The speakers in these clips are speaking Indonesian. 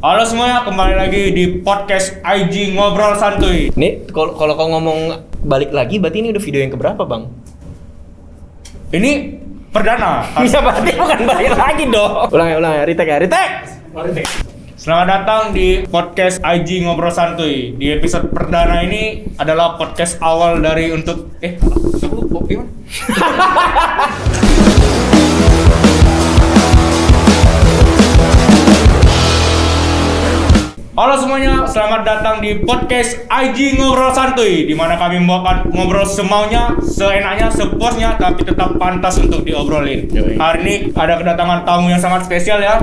Halo semuanya, kembali lagi di podcast IG Ngobrol Santuy. Nih, kalau kau ngomong balik lagi, berarti ini udah video yang keberapa, Bang? Ini perdana. Bisa berarti bukan balik lagi dong. Ulang ya, retake. Selamat datang di podcast IG Ngobrol Santuy. Di episode perdana ini adalah podcast awal dari untuk gimana? Halo semuanya, selamat datang di podcast IG Ngobrol Santuy, di mana kami membawakan ngobrol semaunya, seenaknya, sepuasnya, tapi tetap pantas untuk diobrolin. Hari ini ada kedatangan tamu yang sangat spesial ya.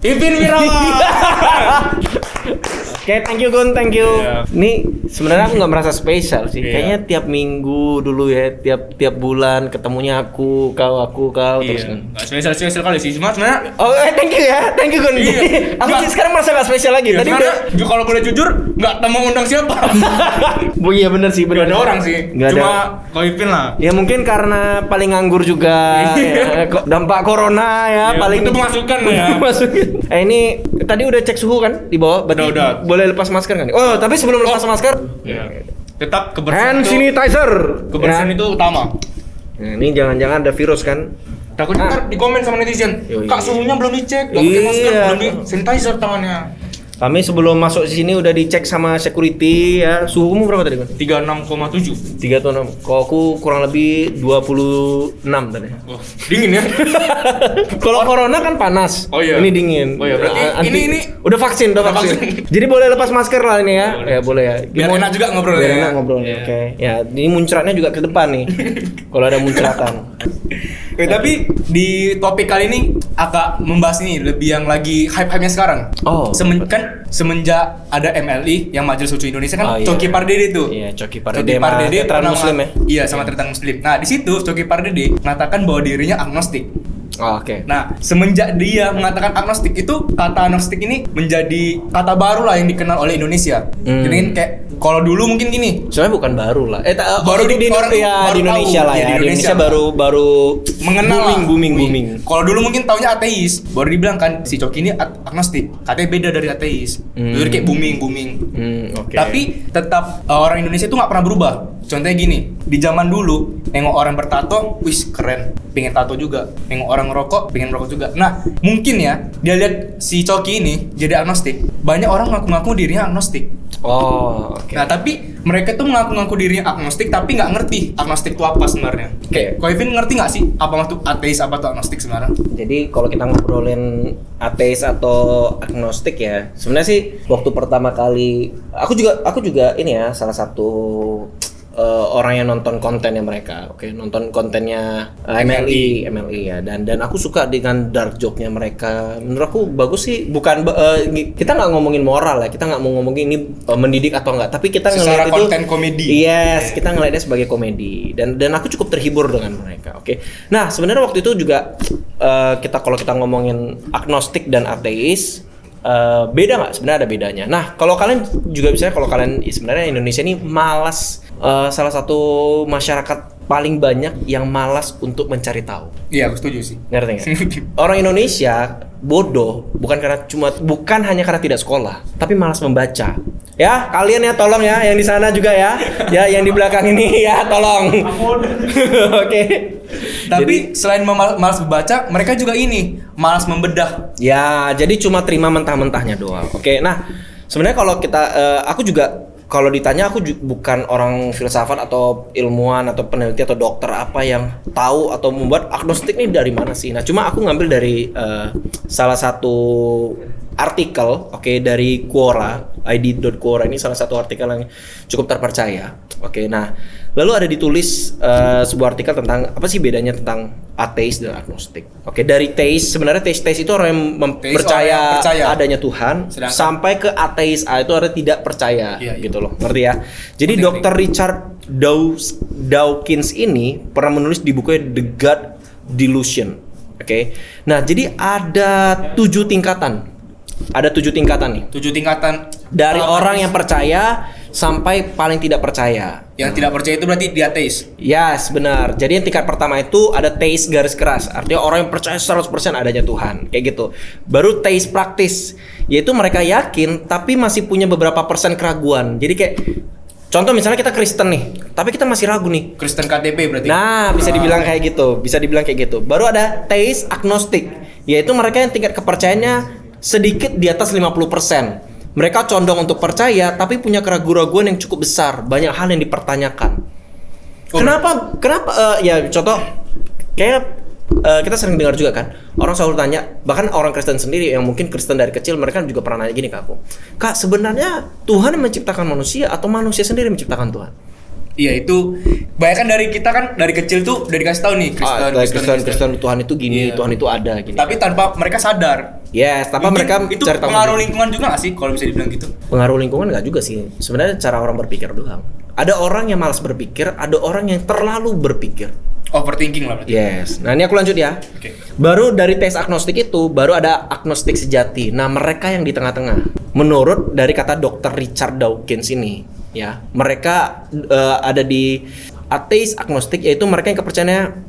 Ipin Wirawan. Oke, thank you Gun, thank you. Yeah. Nih sebenarnya aku nggak merasa spesial sih. Yeah. Kayaknya tiap minggu dulu ya, tiap bulan ketemunya aku kau terus kan. Nggak spesial kali sih, cuma sebenarnya. Oh, thank you Gun. Iya. Aku sih sekarang merasa nggak spesial lagi. Iya, Tadi sebenarnya, udah. kalau boleh jujur, nggak temu undang siapa. Oh iya bener sih, Nggak ada orang sih. Nggak Cuma ada. kau Ipin lah. Ya mungkin karena paling nganggur juga. Ya, dampak corona ya, Iya, paling itu pemasukan ya. Masukin. Ini tadi udah cek suhu kan di bawah? Berarti Udah. boleh lepas masker kan? Oh, tapi sebelum lepas masker, Ya. Tetap hand kebersihan itu, sanitizer. kebersihan Ya. itu utama. Nah, ini jangan-jangan ada virus kan? Takutnya ntar di komen sama netizen, Yoi. Kak suhunya belum dicek, nggak pakai masker, Iya. belum di sanitizer tangannya. Kami sebelum masuk di sini udah dicek sama security ya. Suhumu berapa tadi, Bang? 36,7. 3 atau 6. Kalau aku kurang lebih 26 tadi. Wah, dingin ya. Kalau corona kan panas. Oh iya. Ini dingin. Oh iya, berarti ini udah vaksin. Jadi boleh lepas masker lah ini ya. Boleh. Ya boleh ya. Biar enak juga ngobrol Biar ya. enak ngobrol. Iya. Oke. Ya, ini muncratnya juga ke depan nih. Kalau ada muncratan. Tapi di topik kali ini agak membahas ini lebih yang lagi hype-hype-nya sekarang. Oh. Semenjak ada MLI yang Majelis Ulama Indonesia kan, Oh, iya. Coki Pardede itu. Iya, Coki Pardede sama Tetraran pernah Muslim ya. Iya, sama Tetraran Muslim. Nah, di situ Coki Pardede mengatakan bahwa dirinya agnostik. Oh, oke. Nah, semenjak dia mengatakan agnostik itu, kata agnostik ini menjadi kata baru lah yang dikenal oleh Indonesia. Jadi kan kayak kalau dulu mungkin gini, Soalnya bukan baru lah. Baru di orang ya, baru di Indonesia tahu. lah Iya, ya. di Di Indonesia Indonesia. baru mengenal booming. Kalau dulu mungkin taunya ateis, baru dibilang kan si Coki ini agnostik. Katanya beda dari ateis. Jadi kayak booming. Oke. Tapi tetap orang Indonesia itu nggak pernah berubah. Contohnya gini, di zaman dulu nengok orang bertato, wis keren, pengen tato juga. Nengok orang ngerokok, pengen merokok juga. Nah, mungkin ya dia lihat si Coki ini jadi agnostik. Banyak orang ngaku-ngaku dirinya agnostik. Oh, oke. Nah, tapi mereka tuh mengaku-ngaku dirinya agnostik tapi nggak ngerti agnostik itu apa sebenarnya. Kayak Koivin ngerti nggak sih apa maksud ateis, apa tuh agnostik sebenarnya? Jadi kalau kita ngobrolin ateis atau agnostik ya, sebenarnya sih waktu pertama kali aku juga ini ya salah satu orang yang nonton kontennya mereka, nonton kontennya MLI ya, dan aku suka dengan dark joke-nya mereka. Menurut aku bagus sih, bukan kita nggak ngomongin moral ya, kita nggak mau ngomongin ini mendidik atau enggak, tapi kita Secara ngeliat itu konten komedi. Yes, kita ngeliatnya sebagai komedi dan aku cukup terhibur dengan mereka. Oke. Nah, sebenarnya waktu itu juga kalau kita ngomongin agnostik dan ateis, beda nggak? Sebenarnya ada bedanya. Nah, kalau kalian juga bisa, kalau kalian sebenarnya Indonesia ini malas, salah satu masyarakat paling banyak yang malas untuk mencari tahu. Iya, aku setuju sih. Ngerti nggak? Orang Indonesia bodoh bukan hanya karena tidak sekolah, tapi malas membaca. Ya, kalian ya tolong ya, yang di sana juga ya, ya yang di belakang ini ya tolong. Oke. Tapi selain malas membaca, mereka juga ini malas membedah. Ya, jadi cuma terima mentah-mentahnya doang. Oke, nah sebenarnya kalau kita, aku juga kalau ditanya aku bukan orang filsafat atau ilmuwan atau peneliti atau dokter apa yang tahu atau membuat agnostik ini dari mana sih. Nah, cuma aku ngambil dari salah satu artikel, dari Quora, id.quora ini salah satu artikel yang cukup terpercaya. Nah, lalu ada ditulis sebuah artikel tentang apa sih bedanya tentang ateis dan agnostik. Dari teis, sebenarnya teis itu orang yang percaya adanya Tuhan, sampai ke ateis itu orang tidak percaya, gitu loh, ngerti ya? Jadi Dr. Richard Dawkins ini pernah menulis di bukunya The God Delusion. Nah, jadi ada 7 tingkatan. Ada 7 tingkatan nih. 7 tingkatan Dari orang yang percaya sampai paling tidak percaya. Yang tidak percaya itu berarti dia ateis. Yes, benar. Jadi yang tingkat pertama itu ada teis garis keras. Artinya orang yang percaya 100% adanya Tuhan. Kayak gitu. Baru teis praktis, yaitu mereka yakin tapi masih punya beberapa persen keraguan. Jadi kayak contoh misalnya kita Kristen nih, tapi kita masih ragu nih. Kristen KTP berarti. Nah, bisa dibilang kayak gitu. Bisa dibilang kayak gitu. Baru ada teis agnostik, yaitu mereka yang tingkat kepercayaannya sedikit di atas 50%. Mereka condong untuk percaya tapi punya keraguan-keraguan yang cukup besar, banyak hal yang dipertanyakan. Kenapa ya contoh kayak kita sering dengar juga kan, orang selalu tanya, bahkan orang Kristen sendiri yang mungkin Kristen dari kecil, mereka juga pernah nanya gini ke aku, Kak, sebenarnya Tuhan yang menciptakan manusia atau manusia sendiri yang menciptakan Tuhan? Iya, itu bayangkan dari kita kan dari kecil tuh udah dikasih tahu nih Kristen Tuhan itu gini, Iya. Tuhan itu ada gini. Tapi tanpa mereka sadar. Yes, tanpa Mungkin mereka itu cari tahu pengaruh sendiri. lingkungan juga gak sih kalau bisa dibilang gitu? Pengaruh lingkungan nggak juga sih. Sebenarnya cara orang berpikir doang. Ada orang yang malas berpikir, ada orang yang terlalu berpikir. Overthinking lah berarti. Yes. Nah, ini aku lanjut ya. Oke. Baru dari tes agnostik itu, baru ada agnostik sejati. Nah, mereka yang di tengah-tengah. Menurut dari kata Dr. Richard Dawkins ini, ya, mereka ada di ateis agnostik, yaitu mereka yang kepercayaannya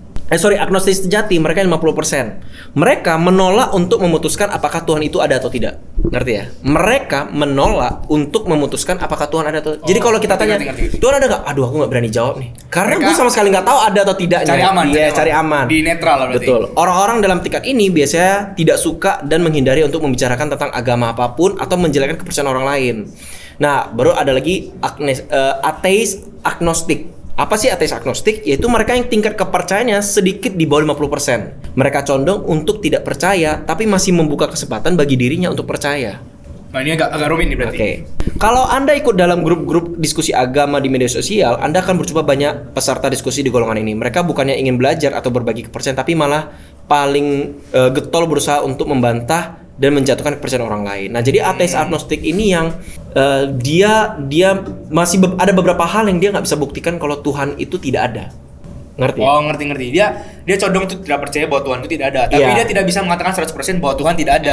agnostik sejati, mereka yang 50%. Mereka menolak untuk memutuskan apakah Tuhan itu ada atau tidak. Ngerti ya? Mereka menolak untuk memutuskan apakah Tuhan ada atau tidak. Jadi kalau kita tanya, ngerti. Tuhan ada nggak? Aduh, aku nggak berani jawab nih. Karena Mereka gue sama sekali nggak tahu ada atau tidaknya. Cari aman. Iya, cari aman. Di netral lah berarti. Betul. Orang-orang dalam tingkat ini biasanya tidak suka dan menghindari untuk membicarakan tentang agama apapun atau menjelekkan kepercayaan orang lain. Nah, baru ada lagi ateis agnostik. Apa sih ateis agnostik? Yaitu mereka yang tingkat kepercayaannya sedikit di bawah 50%. Mereka condong untuk tidak percaya, tapi masih membuka kesempatan bagi dirinya untuk percaya. Nah, ini agak rumit nih berarti. Oke. Kalau Anda ikut dalam grup-grup diskusi agama di media sosial, Anda akan berjumpa banyak peserta diskusi di golongan ini. Mereka bukannya ingin belajar atau berbagi kepercayaan, tapi malah paling getol berusaha untuk membantah dan menjatuhkan kepercayaan orang lain. Nah, jadi ateis agnostik ini yang dia masih ada beberapa hal yang dia nggak bisa buktikan kalau Tuhan itu tidak ada. Ngerti? Oh, ngerti. Dia condong tuh tidak percaya bahwa Tuhan itu tidak ada, tapi Iya. dia tidak bisa mengatakan 100% bahwa Tuhan tidak ada.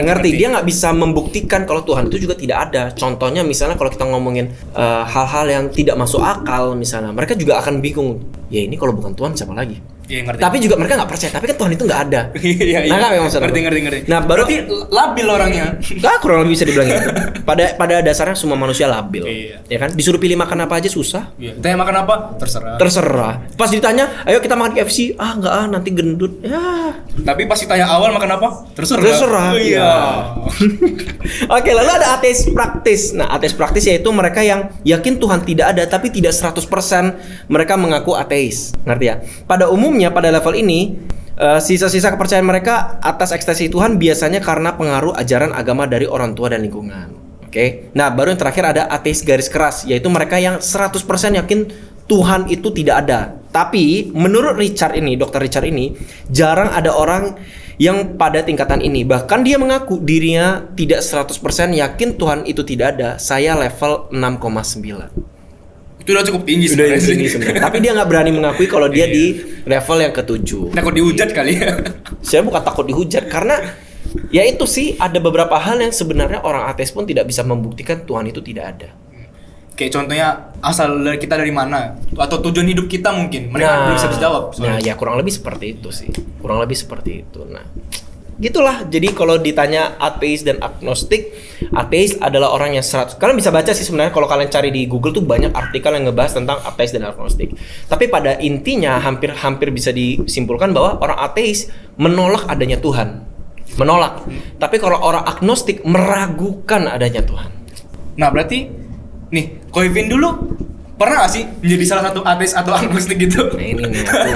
Ngerti. Dia nggak bisa membuktikan kalau Tuhan itu juga tidak ada. Contohnya misalnya kalau kita ngomongin hal-hal yang tidak masuk akal misalnya, mereka juga akan bingung. Ya ini kalau bukan Tuhan siapa lagi? Iya, ngerti. Tapi juga mereka nggak percaya. Tapi kan Tuhan itu nggak ada. Iya. Nah, nggak maksudnya. Ngerti. Nah, baru berarti labil orangnya. Nggak, kurang lebih bisa dibilang gitu. Pada dasarnya semua manusia labil. Iya. Ya kan? Disuruh pilih makan apa aja susah. Iya. Tanya makan apa? Terserah. Pas ditanya, ayo kita makan KFC. Nggak, nanti gendut. Ya. Tapi pas ditanya awal makan apa? Terserah. Oh, iya. Ya. Oke, lalu ada ateis praktis. Nah, ateis praktis yaitu mereka yang yakin Tuhan tidak ada tapi tidak 100% mereka mengaku ateis. Ngerti ya? Pada umumnya pada level ini sisa-sisa kepercayaan mereka atas ekstasi Tuhan biasanya karena pengaruh ajaran agama dari orang tua dan lingkungan. Oke. Nah, baru yang terakhir ada ateis garis keras, yaitu mereka yang 100% yakin Tuhan itu tidak ada. Tapi menurut Dr. Richard ini, jarang ada orang yang pada tingkatan ini. Bahkan dia mengaku dirinya tidak 100% yakin Tuhan itu tidak ada. Saya level 6,9. Itu udah cukup tinggi sebenarnya. Tapi dia nggak berani mengakui kalau dia di level yang ke-7. Takut dihujat kali ya. Saya bukan takut dihujat, karena ya itu sih ada beberapa hal yang sebenarnya orang ateis pun tidak bisa membuktikan Tuhan itu tidak ada. Kayak contohnya asal kita dari mana atau tujuan hidup kita mungkin mereka belum bisa dijawab. Nah, ya kurang lebih seperti itu sih. Kurang lebih seperti itu. Nah, gitulah. Jadi kalau ditanya ateis dan agnostik, ateis adalah orang yang 100. Kalian bisa baca sih sebenarnya kalau kalian cari di Google tuh banyak artikel yang ngebahas tentang ateis dan agnostik. Tapi pada intinya hampir bisa disimpulkan bahwa orang ateis menolak adanya Tuhan. Menolak. Tapi kalau orang agnostik meragukan adanya Tuhan. Nah, berarti nih, Ko Ipin dulu pernah gak sih menjadi salah satu ateis atau agnostik gitu? Nah, ini nih aku.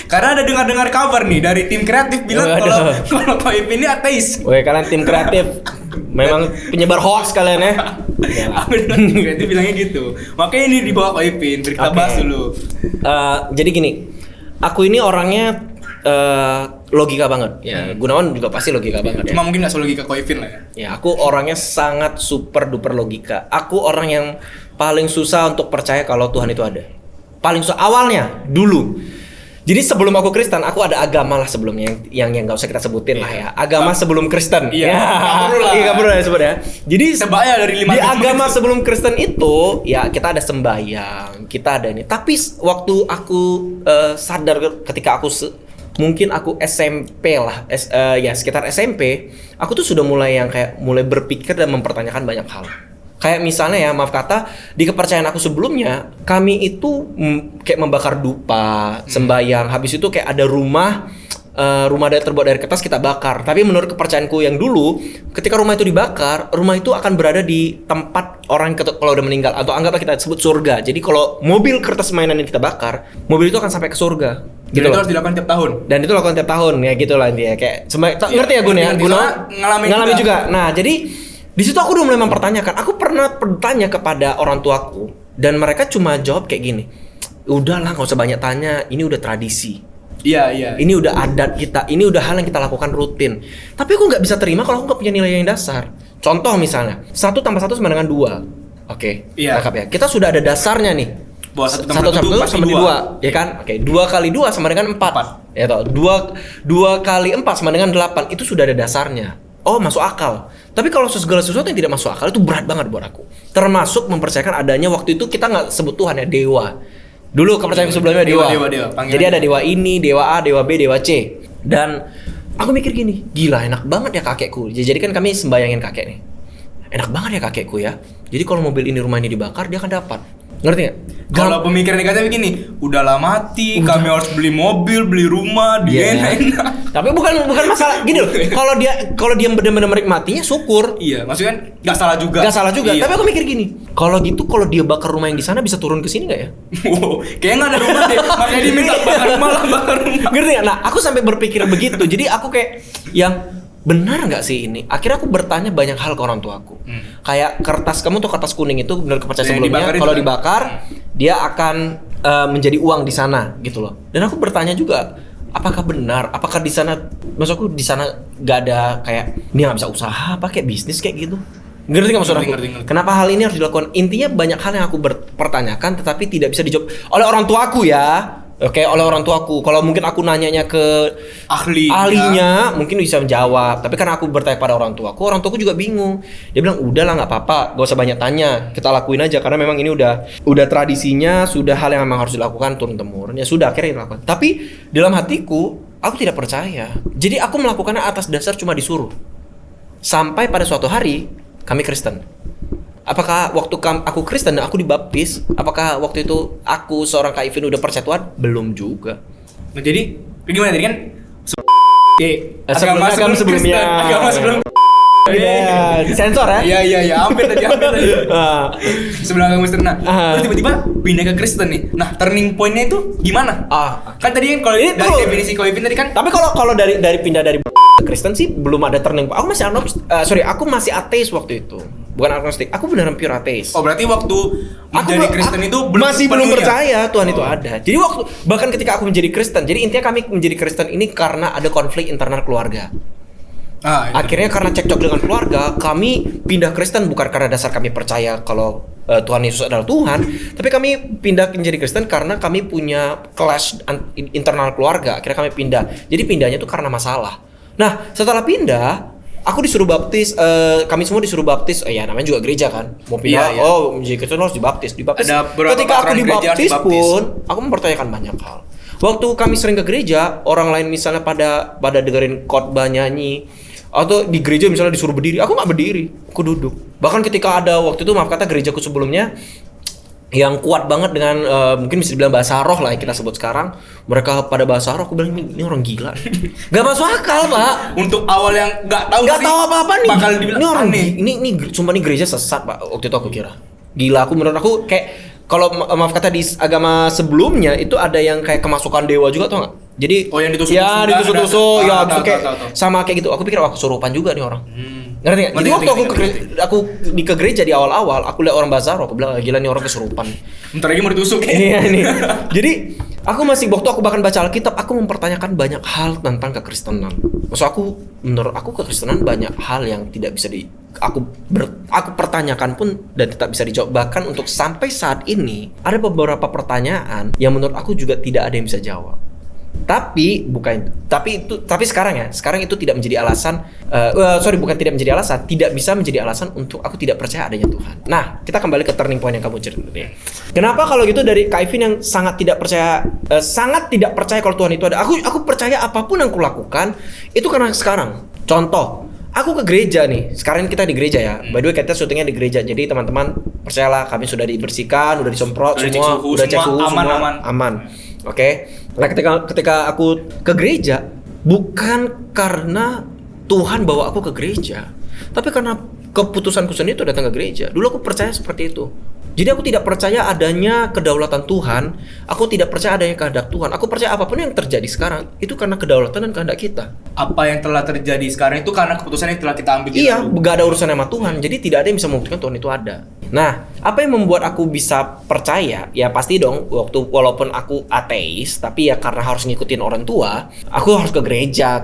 Karena ada dengar kabar nih dari tim kreatif bilang kalau Ko Ipin ini ateis. Woi, kalian tim kreatif memang penyebar hoax kalian ya. Tim kreatif bilangnya gitu. Makanya ini dibawa Ko Ipin, kita bahas dulu. Jadi gini, aku ini orangnya logika banget. Ya, Gunawan juga pasti logika banget. Cuma mungkin nggak selogika Ko Ipin lah ya. Ya, aku orangnya sangat super duper logika. Aku orang yang paling susah untuk percaya kalau Tuhan itu ada. Paling susah awalnya dulu. Jadi sebelum aku Kristen, aku ada agama lah sebelumnya yang nggak usah kita sebutin lah ya. Agama sebelum Kristen. Iya, Ya. nggak perlu lah. Iya, nggak perlu ya sebut ya. Jadi Sebaya dari 5 di agama sebelum Kristen itu ya kita ada sembahyang, kita ada ini. Tapi waktu aku sadar ketika aku mungkin aku SMP lah, ya sekitar SMP, aku tuh sudah mulai yang kayak mulai berpikir dan mempertanyakan banyak hal. Kayak misalnya ya, maaf kata, di kepercayaan aku sebelumnya, kami itu kayak membakar dupa, sembahyang. Habis itu kayak ada rumah terbuat dari kertas kita bakar. Tapi menurut kepercayaanku yang dulu, ketika rumah itu dibakar, rumah itu akan berada di tempat orang kalau udah meninggal. Atau anggaplah kita sebut surga. Jadi kalau mobil kertas mainan yang kita bakar, mobil itu akan sampai ke surga. Gitu itu harus dilakukan tiap tahun. Dan itu lakukan tiap tahun, ya gitu lah intinya. Kayak ngerti ya Gun ya? Gun ngalamin juga. Nah jadi di situ aku udah mulai mempertanyakan. Aku pernah bertanya kepada orang tuaku dan mereka cuma jawab kayak gini. Udahlah, nggak usah banyak tanya. Ini udah tradisi. Iya. Ini udah adat kita. Ini udah hal yang kita lakukan rutin. Tapi aku nggak bisa terima kalau aku nggak punya nilai yang dasar. Contoh misalnya, 1 + 1 sama dengan 2. Oke. Iya. Lengkap ya. Kita sudah ada dasarnya nih. Bahwa 1 tambah 1 1 sama 2, ya kan? Oke, 2 kali 2 sama dengan 4. Ya toh, 2 kali 4 sama dengan 8. Itu sudah ada dasarnya. Oh, masuk akal. Tapi kalau segala sesuatu yang tidak masuk akal itu berat banget buat aku. Termasuk mempercayakan adanya waktu itu kita nggak sebut Tuhan ya, dewa. Dulu kepercayaan sebelumnya dewa. Dewa. Jadi ada dewa ini, dewa A, dewa B, dewa C. Dan aku mikir gini, gila enak banget ya kakekku. Jadi kan kami sembayangin kakek nih. Enak banget ya kakekku ya. Jadi kalau mobil ini, rumah ini dibakar, dia akan dapat. Ngerti nggak? Kalau pemikiran negatif begini, udahlah mati, kami harus beli mobil, beli rumah, dia enak. Tapi bukan masalah gini loh. Kalau dia benar-benar menikmatinya, syukur. Iya, maksudnya kan nggak salah juga. Gak salah juga. Iya. Tapi aku mikir gini, kalau gitu kalau dia bakar rumah yang di sana bisa turun ke sini nggak ya? Wow, kayaknya nggak ada rumah deh. Makanya diminta bakar rumah. Ngerti nggak? Nah, aku sampai berpikir begitu. Jadi aku kayak yang benar nggak sih ini? Akhirnya aku bertanya banyak hal ke orang tuaku. Kayak kertas kamu tuh kertas kuning itu benar kepercayaan sebelumnya. Kalau dibakar, dia akan menjadi uang di sana gitu loh. Dan aku bertanya juga, apakah benar? Apakah di sana, maksudku di sana nggak ada kayak dia nggak bisa usaha, apa kayak bisnis kayak gitu? Ngerti nggak maksud aku? Ngerti. Kenapa hal ini harus dilakukan? Intinya banyak hal yang aku pertanyakan, tetapi tidak bisa dijawab oleh orang tuaku ya. Oke, oleh orang tuaku. Kalau mungkin aku nanyanya ke ahlinya, mungkin bisa menjawab. Tapi karena aku bertanya pada orang tuaku juga bingung. Dia bilang, udahlah nggak apa-apa, gak usah banyak tanya, kita lakuin aja. Karena memang ini udah tradisinya, sudah hal yang memang harus dilakukan turun temurun. Ya sudah, akhirnya dilakukan. Tapi dalam hatiku, aku tidak percaya. Jadi aku melakukannya atas dasar cuma disuruh. Sampai pada suatu hari, kami Kristen. Apakah waktu aku Kristen dan aku dibaptis, apakah waktu itu aku seorang Kak Ivin udah percaya Tuhan? Belum juga. Nah, jadi gimana tadi kan? Agama sebelumnya. Agama sebelum. Iya, disensor ya? Iya, hampir tadi. Sebelum agama Kristen. Nah, terus tiba-tiba pindah ke Kristen nih. Nah, turning point-nya itu gimana? Kan tadi kan kalau dari definisi Ko Ivin tadi kan. Tapi kalau dari pindah dari Kristen sih belum ada turning point. Aku masih ateis waktu itu. Bukan agnostik, aku beneran pure ateis. Oh, berarti waktu menjadi Kristen itu belum percaya Tuhan itu ada. Jadi bahkan ketika aku menjadi Kristen, jadi intinya kami menjadi Kristen ini karena ada konflik internal keluarga. Akhirnya karena cekcok dengan keluarga, kami pindah Kristen bukan karena dasar kami percaya kalau Tuhan Yesus adalah Tuhan, tapi kami pindah menjadi Kristen karena kami punya clash internal keluarga. Akhirnya kami pindah. Jadi pindahnya itu karena masalah. Nah, setelah pindah, aku disuruh baptis, kami semua disuruh baptis. Ya namanya juga gereja kan. Mau pindah, menjadi Kristen harus dibaptis. Ketika aku dibaptis pun, aku mempertanyakan banyak hal. Waktu kami sering ke gereja, orang lain misalnya pada dengerin khotbah nyanyi, atau di gereja misalnya disuruh berdiri, aku nggak berdiri, aku duduk. Bahkan ketika ada waktu itu, maaf kata gerejaku sebelumnya yang kuat banget dengan mungkin bisa dibilang bahasa roh lah yang kita sebut sekarang, mereka pada bahasa roh, aku bilang ini orang gila, nggak masuk akal pak. Untuk awal yang nggak tahu apa-apa nih, bakal dibilang ini orang ini sumpah nih gereja sesat pak. Waktu itu aku kira gila, menurut aku kayak kalau maaf kata di agama sebelumnya itu ada yang kayak kemasukan dewa juga tau nggak? Jadi yang ditusuk-tusuk ya ditusuk-tusuk ya gitu kayak tahu. sama kayak gitu. Aku pikir kesurupan juga nih orang. Ngerti nggak? Jadi waktu aku di ke gereja di awal-awal aku lihat orang bazar, aku bilang gila nih orang kesurupan. Bentar lagi mau ditusuk. Iya nih. Jadi waktu aku bahkan baca Alkitab, aku mempertanyakan banyak hal tentang kekristenan. Menurut aku kekristenan banyak hal yang tidak bisa aku pertanyakan pun dan tidak bisa dijawab. Bahkan untuk sampai saat ini ada beberapa pertanyaan yang menurut aku juga tidak ada yang bisa jawab. Tapi sekarang itu tidak menjadi alasan. Bukan tidak menjadi alasan, tidak bisa menjadi alasan untuk aku tidak percaya adanya Tuhan. Nah, kita kembali ke turning point yang kamu cerita tadi. Kenapa kalau gitu dari Kak Ivin yang sangat tidak percaya kalau Tuhan itu ada. Aku percaya apapun yang kulakukan itu karena sekarang. Contoh, aku ke gereja nih. Sekarang kita di gereja ya. By the way, kita syutingnya di gereja. Jadi teman-teman percayalah, kami sudah dibersihkan, udah disemprot semua, udah cek suhu semua aman. Oke. Nah, ketika aku ke gereja bukan karena Tuhan bawa aku ke gereja, tapi karena keputusanku sendiri itu datang ke gereja. Dulu aku percaya seperti itu. Jadi aku tidak percaya adanya kedaulatan Tuhan, aku tidak percaya adanya kehendak Tuhan. Aku percaya apapun yang terjadi sekarang itu karena kedaulatan dan kehendak kita. Apa yang telah terjadi sekarang itu karena keputusan yang telah kita ambil. Iya, gak ada urusan sama Tuhan. Jadi tidak ada yang bisa membuktikan Tuhan itu ada. Nah, apa yang membuat aku bisa percaya? Ya pasti dong, walaupun aku ateis, tapi ya karena harus ngikutin orang tua, aku harus ke gereja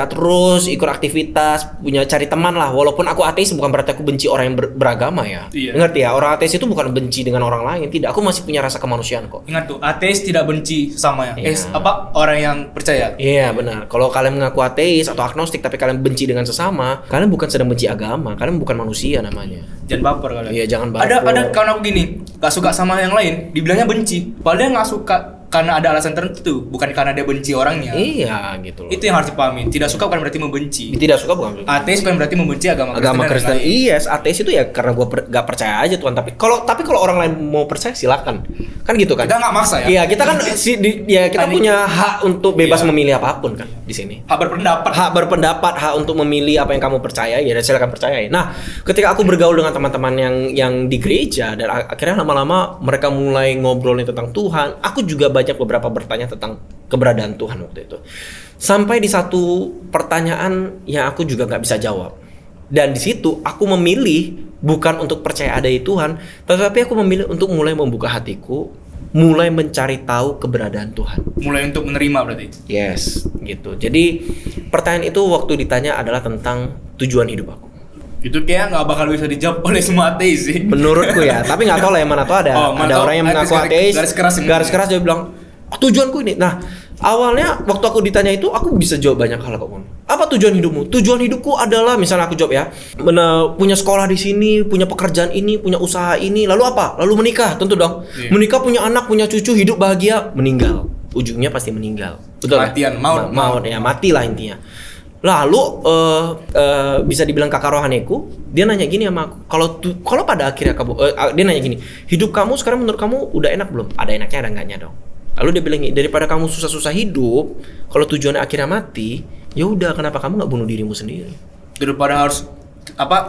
terus ikut aktivitas, cari teman lah. Walaupun aku ateis bukan berarti aku benci orang yang beragama ya. Iya. Ngerti ya? Orang ateis itu bukan benci dengan orang lain, tidak. Aku masih punya rasa kemanusiaan kok. Ingat tuh, ateis tidak benci sama Iya. orang yang percaya. Iya benar. Kalau kalian mengaku ateis atau agnostik tapi kalian benci dengan sesama, kalian bukan sedang benci agama, kalian bukan manusia namanya. Jangan baper kalian. Iya, jangan baper. Ada kawan aku gini, gak suka sama yang lain, dibilangnya benci. Padahal dia gak suka karena ada alasan tertentu, bukan karena dia benci orangnya. Iya, gitu loh. Itu yang harus dipahami. Tidak suka bukan berarti membenci. Tidak suka bukan berarti. Ateis bukan berarti membenci agama Kristen. dan lain-lain. Iya, ateis itu ya karena gua gak percaya aja Tuhan. Tapi kalau orang lain mau percaya silakan. Kan gitu kan? Kita nggak maksa ya. Iya, kita kan kita punya hak untuk bebas Iya. memilih apapun kan di sini. Hak berpendapat. Hak berpendapat, hak untuk memilih apa yang kamu percaya, ya silakan percayai. Nah, ketika aku bergaul dengan teman-teman yang di gereja dan akhirnya lama-lama mereka mulai ngobrolin tentang Tuhan, aku juga banyak beberapa bertanya tentang keberadaan Tuhan waktu itu. Sampai di satu pertanyaan yang aku juga nggak bisa jawab. Dan di situ aku memilih bukan untuk percaya adanya Tuhan, tetapi aku memilih untuk mulai membuka hatiku, mulai mencari tahu keberadaan Tuhan. Mulai untuk menerima berarti. Yes, gitu. Jadi pertanyaan itu waktu ditanya adalah tentang tujuan hidup aku. Itu kayak nggak bakal bisa dijawab oleh semua ateis sih. Menurutku ya, tapi nggak tahu lah yang mana tuh ada orang yang mengaku ateis, garis keras dia bilang tujuanku ini. Nah, awalnya waktu aku ditanya itu aku bisa jawab banyak hal kok. Apa tujuan hidupmu? Tujuan hidupku adalah, misalnya aku jawab ya, punya sekolah di sini, punya pekerjaan ini, punya usaha ini, lalu apa? Lalu menikah, tentu dong. Iya. Menikah, punya anak, punya cucu, hidup bahagia, meninggal. Ujungnya pasti meninggal. Betul Kematian, kan? Maut ya, matilah intinya. Lalu bisa dibilang kakak rohaniku, dia nanya gini sama aku, kalau pada akhirnya kamu dia nanya gini, hidup kamu sekarang menurut kamu udah enak belum? Ada enaknya, ada enggaknya dong. Lalu dia bilang, daripada kamu susah-susah hidup, kalau tujuannya akhirnya mati, ya udah, kenapa kamu nggak bunuh dirimu sendiri? Daripada harus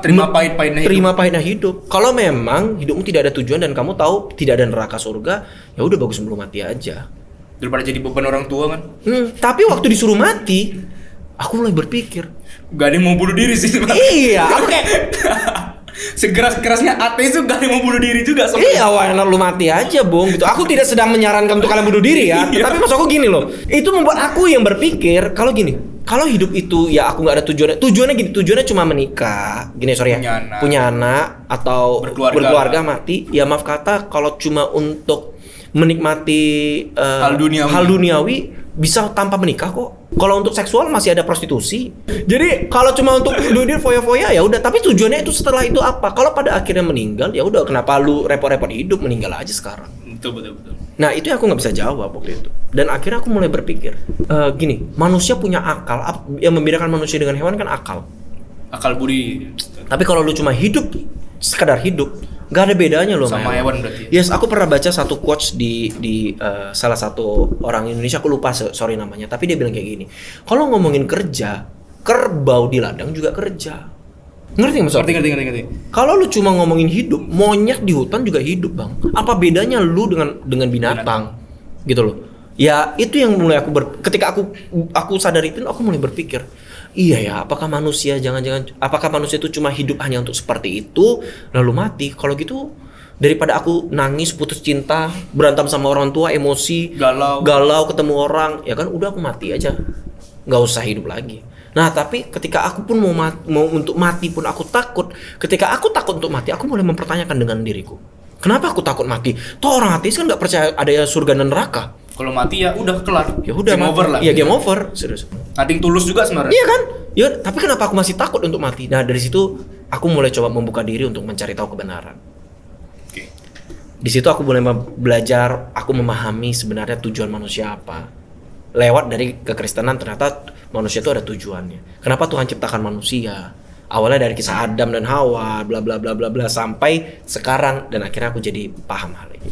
terima pahit-pahitnya hidup. Terima pahitnya hidup. Kalau memang hidupmu tidak ada tujuan dan kamu tahu tidak ada neraka surga, ya udah bagus sebelum mati aja. Daripada jadi beban orang tua kan. Tapi waktu disuruh mati, aku mulai berpikir, Gak ada yang mau bunuh diri sih. iya, aku kayak Sekeras-kerasnya ateis itu gak ada yang mau bunuh diri juga sebenarnya. iya, wah lu mati aja, Bung, gitu. Aku tidak sedang menyarankan untuk kalian bunuh diri ya. Iya. Tapi maksud aku gini loh. Itu membuat aku yang berpikir kalau hidup itu ya aku nggak ada tujuannya. Tujuannya gini, tujuannya cuma menikah. Gini, sorry ya. Punya anak atau berkeluarga mati. Ya maaf kata, kalau cuma untuk menikmati hal duniawi bisa tanpa menikah kok. Kalau untuk seksual masih ada prostitusi. Jadi kalau cuma untuk dunia foya-foya ya udah, tapi tujuannya itu setelah itu apa? Kalau pada akhirnya meninggal ya udah, kenapa lu repot-repot hidup, meninggal aja sekarang. Betul. Nah, itu yang aku nggak bisa jawab waktu itu. Dan akhirnya aku mulai berpikir, gini, manusia punya akal. Yang membedakan manusia dengan hewan kan akal. Akal budi. Tapi kalau lu cuma hidup, sekadar hidup, nggak ada bedanya loh sama hewan berarti. Yes, aku pernah baca satu quotes di salah satu orang Indonesia, aku lupa sorry namanya, tapi dia bilang kayak gini. Kalau ngomongin kerja, kerbau di ladang juga kerja. Ngerti nggak maksudnya? Ngerti. Kalau lu cuma ngomongin hidup, monyet di hutan juga hidup, Bang. Apa bedanya lu dengan binatang? Gitu loh. Ya, itu yang mulai ketika aku sadar itu, aku mulai berpikir, iya ya, apakah manusia itu cuma hidup hanya untuk seperti itu lalu mati? Kalau gitu, daripada aku nangis, putus cinta, berantem sama orang tua, emosi, galau ketemu orang, ya kan udah aku mati aja. Nggak usah hidup lagi. Nah, tapi ketika aku pun mau untuk mati pun aku takut. Ketika aku takut untuk mati, aku mulai mempertanyakan dengan diriku. Kenapa aku takut mati? Toh orang ateis kan nggak percaya ada surga dan neraka. Kalau mati ya udah kelar. Ya udah game over lah. Iya, game over, serius. Nothing tulus juga sebenarnya. Iya kan? Ya, tapi kenapa aku masih takut untuk mati? Nah, dari situ aku mulai coba membuka diri untuk mencari tahu kebenaran. Oke. Di situ aku mulai belajar, aku memahami sebenarnya tujuan manusia apa. Lewat dari kekristenan ternyata manusia itu ada tujuannya. Kenapa Tuhan ciptakan manusia? Awalnya dari kisah Adam dan Hawa, bla bla bla bla bla sampai sekarang, dan akhirnya aku jadi paham hal itu.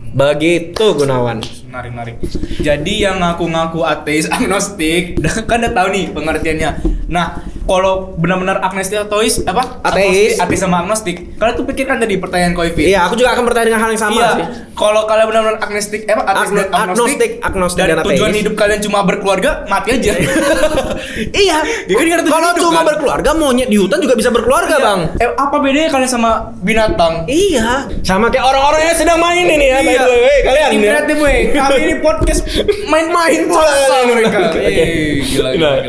Begitu Gunawan. Menarik. Jadi yang ngaku-ngaku ateis, agnostik, kan udah tahu nih pengertiannya. Nah, kalau benar-benar agnostik atau apa? Ateis sama agnostik. Kalian tuh pikirkan tadi pertanyaan Koifit. Iya, aku juga akan bertanya dengan hal yang sama iya. sih. Kalau kalian benar-benar agnostik, ateis dan agnostik dan tujuan ateis. hidup kalian cuma berkeluarga, mati aja. Iya. Kalau cuma berkeluarga, monyet di hutan juga bisa berkeluarga, Bang. Apa bedanya kalian sama binatang? Iya. Sama kayak orang-orang yang sedang main ini ya. Iya. Kalian ini kreatif weh. Kami ini podcast main-main bola mereka. Gila.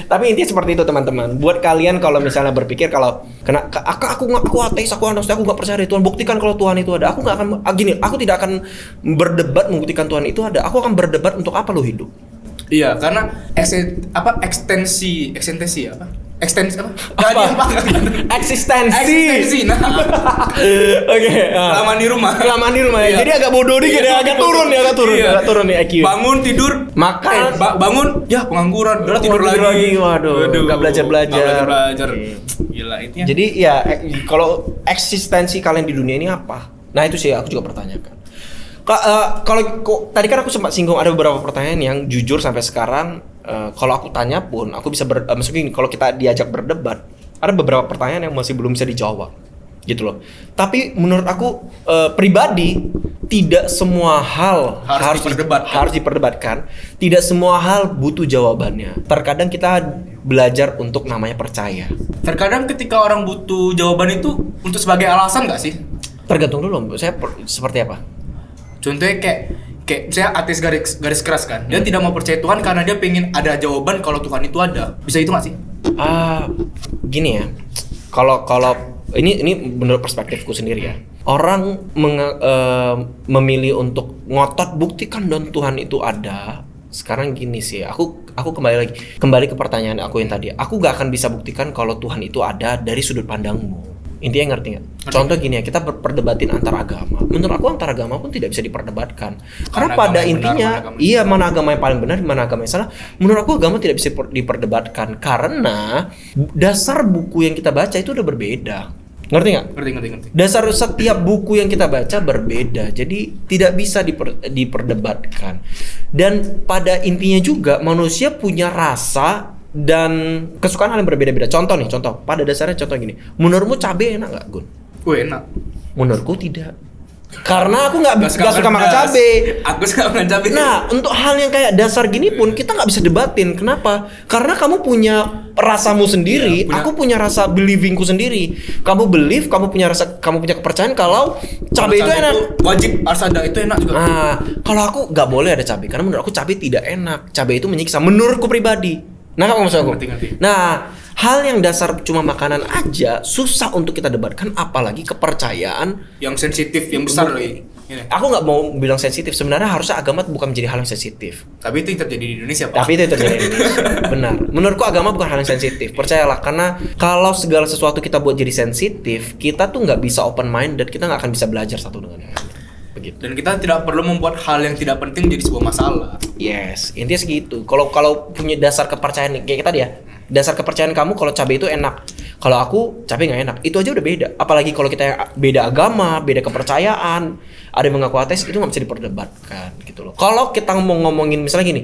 Tapi intinya seperti itu teman-teman. Buat kalian kalau misalnya berpikir kalau aku ateis, aku agnostik, aku nggak percaya Tuhan, buktikan kalau Tuhan itu ada. Aku nggak akan gini. Aku tidak akan berdebat membuktikan Tuhan itu ada. Aku akan berdebat untuk apa lu hidup. Iya, karena ekstensi apa? Ekstensi apa? Eksistensi. Nah. Oke. Kelamaan di rumah ya. Iya. Jadi agak bodoh dikit ya, agak turun Iya. nih IQ. Bangun tidur, makan, bangun, ya pengangguran, udah tidur lagi. Waduh, nggak belajar. Gila itu ya. Jadi ya kalau eksistensi kalian di dunia ini apa? Nah itu sih aku juga pertanyakan. Kalau tadi kan aku sempat singgung ada beberapa pertanyaan yang jujur sampai sekarang kalau aku tanya pun aku bisa maksudnya kalau kita diajak berdebat ada beberapa pertanyaan yang masih belum bisa dijawab gitu loh. Tapi menurut aku pribadi tidak semua hal harus diperdebatkan. Tidak semua hal butuh jawabannya. Terkadang kita belajar untuk namanya percaya. Terkadang ketika orang butuh jawaban itu untuk sebagai alasan nggak sih? Tergantung dulu, saya seperti apa? Contohnya kayak saya ateis garis keras kan. Dia tidak mau percaya Tuhan karena dia pengen ada jawaban kalau Tuhan itu ada. Bisa itu nggak sih? Gini ya. Kalau ini menurut perspektifku sendiri ya. Orang memilih untuk ngotot buktikan dan Tuhan itu ada. Sekarang gini sih, aku kembali ke pertanyaan aku yang tadi. Aku gak akan bisa buktikan kalau Tuhan itu ada dari sudut pandangmu. Intinya ngerti nggak? Contoh gini ya, kita perdebatin antar agama. Menurut aku antar agama pun tidak bisa diperdebatkan. Karena pada intinya, mana agama yang paling benar, mana agama yang salah. Menurut aku agama tidak bisa diperdebatkan karena dasar buku yang kita baca itu udah berbeda. Ngerti nggak? Ngerti. Dasar setiap buku yang kita baca berbeda, jadi tidak bisa diperdebatkan. Dan pada intinya juga manusia punya rasa dan kesukaan hal yang berbeda-beda. Contoh, pada dasarnya contoh gini. Menurutmu cabai enak nggak, Gun? Enak. Menurutku tidak. Karena aku nggak suka makan cabai. Aku suka makan cabai. Nah, untuk hal yang kayak dasar gini pun kita nggak bisa debatin. Kenapa? Karena kamu punya rasamu sendiri, aku punya rasa believingku sendiri. Kamu believe, kamu punya kepercayaan kalau cabai itu enak. Wajib harus ada, itu enak juga. Nah, kalau aku nggak boleh ada cabai karena menurut aku cabai tidak enak. Cabai itu menyiksa menurutku pribadi. Nah, kamu maksud aku? Ngerti. Nah, hal yang dasar cuma makanan aja susah untuk kita debatkan, apalagi kepercayaan yang sensitif, yang besar loh. Aku nggak mau bilang sensitif. Sebenarnya harusnya agama bukan menjadi hal yang sensitif. Tapi itu yang terjadi di Indonesia, Pak. Tapi itu yang terjadi di Indonesia. Benar. Menurutku agama bukan hal yang sensitif. Percayalah, karena kalau segala sesuatu kita buat jadi sensitif, kita tuh nggak bisa open mind dan kita nggak akan bisa belajar satu dengan yang lain. Begitu. Dan kita tidak perlu membuat hal yang tidak penting jadi sebuah masalah. Yes, intinya segitu. Kalau punya dasar kepercayaan kayak kita ya, dasar kepercayaan kamu kalau cabai itu enak, kalau aku cabai nggak enak, itu aja udah beda. Apalagi kalau kita beda agama, beda kepercayaan, ada yang mengaku ateis, itu nggak bisa diperdebatkan gitu loh. Kalau kita mau ngomongin misalnya gini,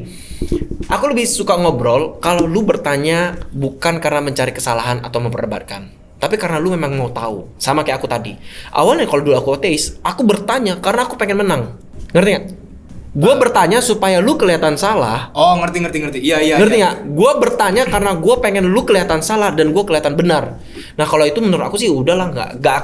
aku lebih suka ngobrol kalau lu bertanya bukan karena mencari kesalahan atau memperdebatkan, tapi karena lu memang mau tahu. Sama kayak aku tadi. Awalnya kalau dulu aku ateis, aku bertanya karena aku pengen menang. Ngerti nggak? Gue bertanya supaya lu kelihatan salah. Oh, ngerti. Iya. Ngerti nggak? Gue bertanya karena gue pengen lu kelihatan salah dan gue kelihatan benar. Nah, kalau itu menurut aku sih udahlah, nggak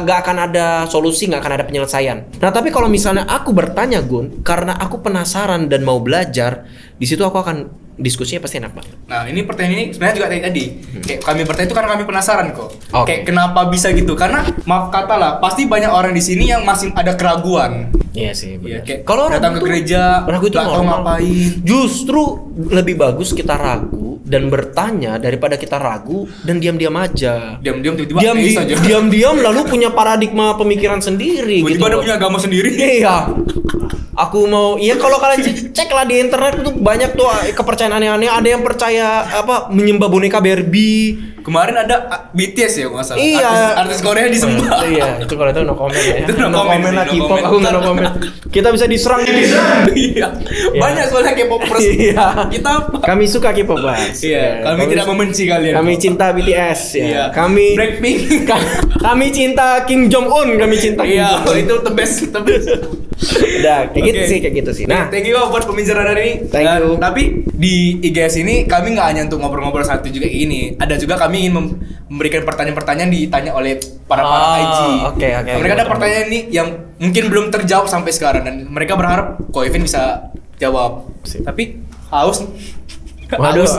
akan ada solusi, nggak akan ada penyelesaian. Nah, tapi kalau misalnya aku bertanya, Gun, karena aku penasaran dan mau belajar, di situ aku akan diskusinya pasti enak banget. Nah, ini pertanyaan ini sebenarnya juga tadi. Kayak kami bertanya itu karena kami penasaran kok. Oke. Kayak kenapa bisa gitu? Karena maaf kata lah, pasti banyak orang di sini yang masih ada keraguan. Iya sih, Iya, benar. kayak Kalau datang ke gereja, ragu itu nggak tahu normal. ngapain. Justru lebih bagus kita ragu dan bertanya daripada kita ragu dan diam-diam aja. Diam-diam tiba-tiba ateis aja. Diam-diam lalu punya paradigma pemikiran sendiri gitu. Tiba-tiba ada loh. punya agama sendiri. Iya. Aku mau, iya kalau kalian cek lah di internet itu banyak tuh kepercayaan aneh-aneh. Ada yang percaya apa menyembah boneka Barbie. Kemarin ada BTS ya nggak salah. Iya. Artis Korea disembah. Iya, itu kalau itu no comment ya. Itu no comment sih, lah no K-pop, comment. aku nggak no comment. Kita bisa diserang di Iya. Banyak soalnya K-popers. Iya. Kita Kami suka K-popers. Iya, kami tidak membenci kalian. Kami cinta BTS ya. Iya. Kami Blackpink. kami cinta Kim Jong Un, kami cinta Kim Iya, Jong Un. itu the best, the best. Udah, kayak gitu Oke. sih, kayak gitu sih. Nah, Thank you buat pembicaraan hari ini. Thank you. Tapi di IGS ini kami nggak hanya untuk ngobrol-ngobrol satu juga ini. Ada juga kami ingin memberikan pertanyaan-pertanyaan ditanya oleh para IG. Oke. Mereka ada pertanyaan ini yang mungkin belum terjawab sampai sekarang dan mereka berharap Ko Evin bisa jawab. Sip. Tapi haus. Waduh. Haus.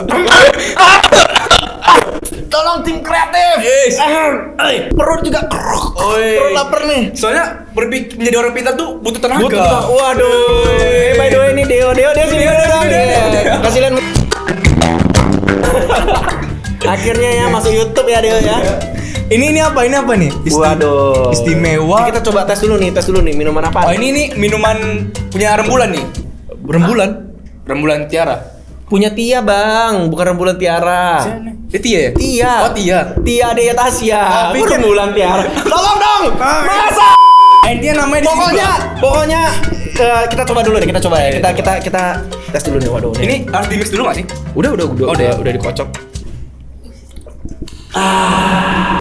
Tolong tim kreatif. Yes. Perut juga kerok. Oi. Perut lapar nih. Soalnya menjadi orang pintar tuh butuh tenaga. Waduh. By the way ini Deo sini. Deo. Kasih lihat. Akhirnya ya masuk YouTube ya Deo ya. Ini apa nih? Waduh. Istimewa. Kita coba tes dulu nih minuman apa? Oh ini minuman punya rembulan nih. Rembulan Tiara. Punya Tia bang, bukan rembulan Tiara. Tia ya? Tia. Oh Tia. Tia Dea Tasya. Oh, pikir- Rembulan Tiara. Tolong dong. Ah. Masa? Dia namanya Pokoknya kita coba dulu deh, kita coba ya. Kita tes dulu nih. Waduh. ini harus di mix dulu nggak sih? Udah dikocok.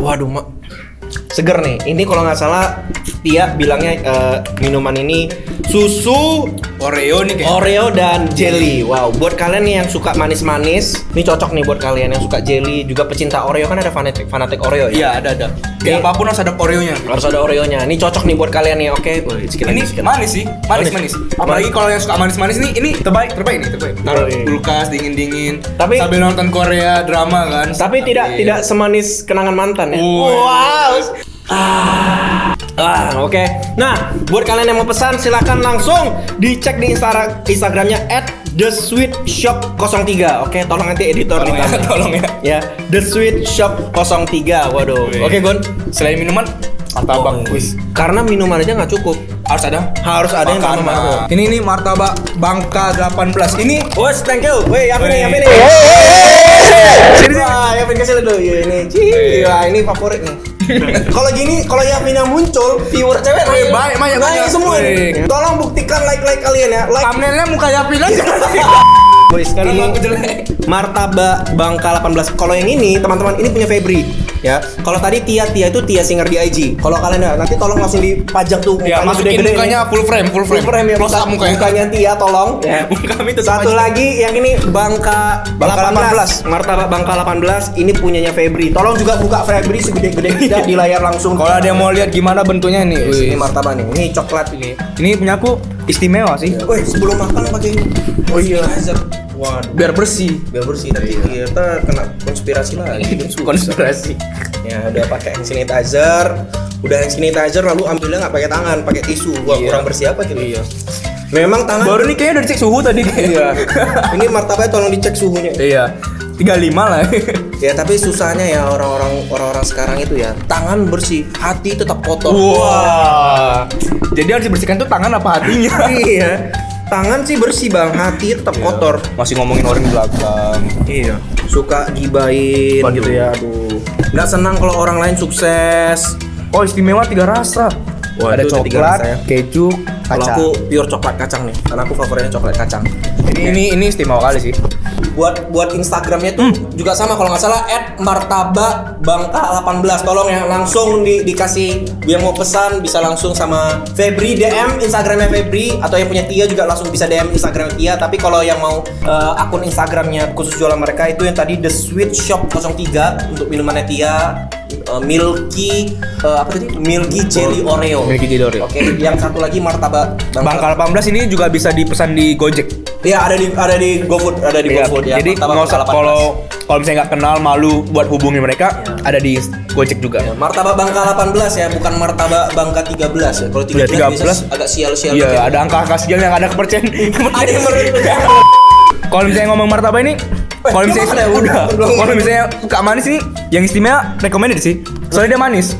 Waduh, seger nih. Ini kalau nggak salah Tia bilangnya minuman ini susu Oreo nih kayak. Oreo dan jelly. Wow, buat kalian nih yang suka manis-manis, ini cocok nih buat kalian yang suka jelly, juga pecinta Oreo kan ada fanatik Oreo ya. Iya ada. Kayak apapun harus ada Oreonya. Harus ada Oreonya. Ini cocok nih buat kalian nih. Oke. Ini manis sih, manis. Apalagi kalau yang suka manis-manis nih, ini terbaik nih. Taruh Oh, iya. kulkas dingin. Tapi- sambil nonton Korea drama kan. Tapi tidak semanis kenangan mantan ya. Wow. Oke. Nah, buat kalian yang mau pesan silakan langsung dicek di Instagramnya @thesweetshop03. Oke, tolong nanti editor Tolong ya, ditanya. tolong ya. Ya, thesweetshop03. Waduh. Wih. Oke, Gon. Selain minuman, martabak kuis. Karena minuman aja nggak cukup. Harus ada yang tambah makanan. Ini martabak Bangka 18. Ini Wes, thank you. Weh, apa nih? Wih. Sini. Wah, Yapin kasih dulu. Ya ini. Wah, ini favorit nih. Kalau Yapin yang muncul, viewer cewek Wih, banyak. semua Wih. nih. Tolong buktikan like kalian ya. Like. thumbnailnya muka Yapin aja. Boys, Karena ini aku jelek. martabak Bangka 18. Kalau yang ini, teman-teman, ini punya Febri. Ya. Kalau tadi Tia itu Tia Singer di IG. Kalau kalian nanti tolong langsung dipajang tuh Ya, masukin gede-gede mukanya nih. full frame Full frame ya, Close up mukanya. mukanya Tia tolong. Ya. Muka kami tetap Satu aja. lagi yang ini Bangka 18. Martabak Bangka 18 ini punyanya Febri. Tolong juga buka Febri segede-gede kita di layar langsung. Kalau ada yang mau lihat gimana bentuknya nih. Ini martabak nih. Ini coklat ini. Ini punya aku istimewa sih. Woi, sebelum makan pakai ini. Oh iya. Waduh. Biar bersih. Biar bersih nanti kita kena konspirasi lagi. Konspirasi. Ya udah pakai hand sanitizer. Udah hand sanitizer lalu ambilnya nggak pakai tangan, pakai tisu. Wah, Iya. kurang bersih apa gitu. Iya. Memang tangan. Baru nih kayaknya udah dicek suhu tadi Iya. Ini martabaknya tolong dicek suhunya. Iya. 35 lah. Ya tapi susahnya ya orang-orang sekarang itu ya tangan bersih, hati tetap kotor. Wah. Jadi harus dibersihkan tuh tangan apa hatinya? Iya. Tangan sih bersih bang, hati tetap kotor. Masih ngomongin orang di belakang. Iya. Suka gibain Waduh. gitu ya, aduh. Nggak senang kalau orang lain sukses. Oh istimewa 3 rasa. Wah, Ada itu 3 coklat, rasa ya. keju, Kalau kacang. aku pure coklat kacang nih, karena aku favoritnya coklat kacang. Ini istimewa kali sih. Buat Instagramnya tuh juga sama kalau nggak salah @martabakbangka18. Tolong ya langsung dikasih yang mau pesan bisa langsung sama Febri DM Instagramnya Febri atau yang punya Tia juga langsung bisa DM Instagram Tia. Tapi kalau yang mau akun Instagramnya khusus jualan mereka itu yang tadi The Sweet Shop 03 untuk minumannya Tia Milky apa tadi? Milky Jelly Oreo. Milky Jelly Oreo. Oke, yang satu lagi martabak Bangka 18 ini juga bisa dipesan di Gojek. Iya, ada di GoFood, ada di Iya, GoFood ya. jadi Martabak nggak usah Bangka 18. kalau misalnya nggak kenal malu buat hubungi mereka, ada di Gojek juga. Ya, martabak Bangka 18 ya, bukan martabak Bangka 13 ya. Kalau 13, Iya, 13 biasanya agak sial-sial gitu. Iya, ada angka sial yang ada kepercayaan. Ada yang Kalau misalnya ngomong martabak ini, kalau misalnya kalau misalnya suka manis ini, yang istimewa recommended sih. Soalnya dia manis.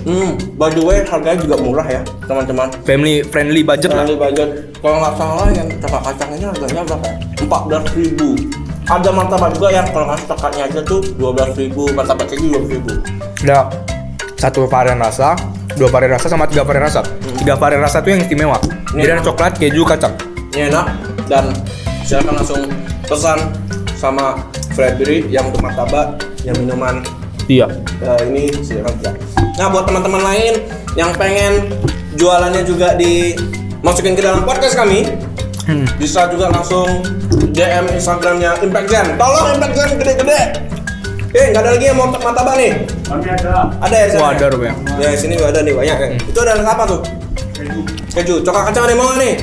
By the way, harganya juga murah ya, teman-teman. Family friendly budget lah. Family budget. Kalau nggak salah yang coklat kacang ini harganya berapa? 14.000. Ada martabak juga yang kalau ngasih coklatnya aja tuh 12.000, martabak keju 12.000. Ada satu varian rasa, 2 varian rasa sama 3 varian rasa. 3 varian rasa tuh yang istimewa. Jadi ada coklat, keju, kacang. Ini enak dan silakan langsung pesan sama Fredbery yang untuk martabak, yang minuman. Iya. Ini silakan juga. Nah, buat teman-teman lain yang pengen jualannya juga dimasukin ke dalam podcast kami, bisa juga langsung DM Instagramnya Impact Zen. Tolong Impact Zen gede-gede. Nggak ada lagi yang mau martabak nih? Kami ada. Ada ya? Wah, ada rupanya. Ya, sini juga ada nih banyak ya. Itu ada lengkap apa tuh? Keju. Coklat kacang ada yang mau nggak nih?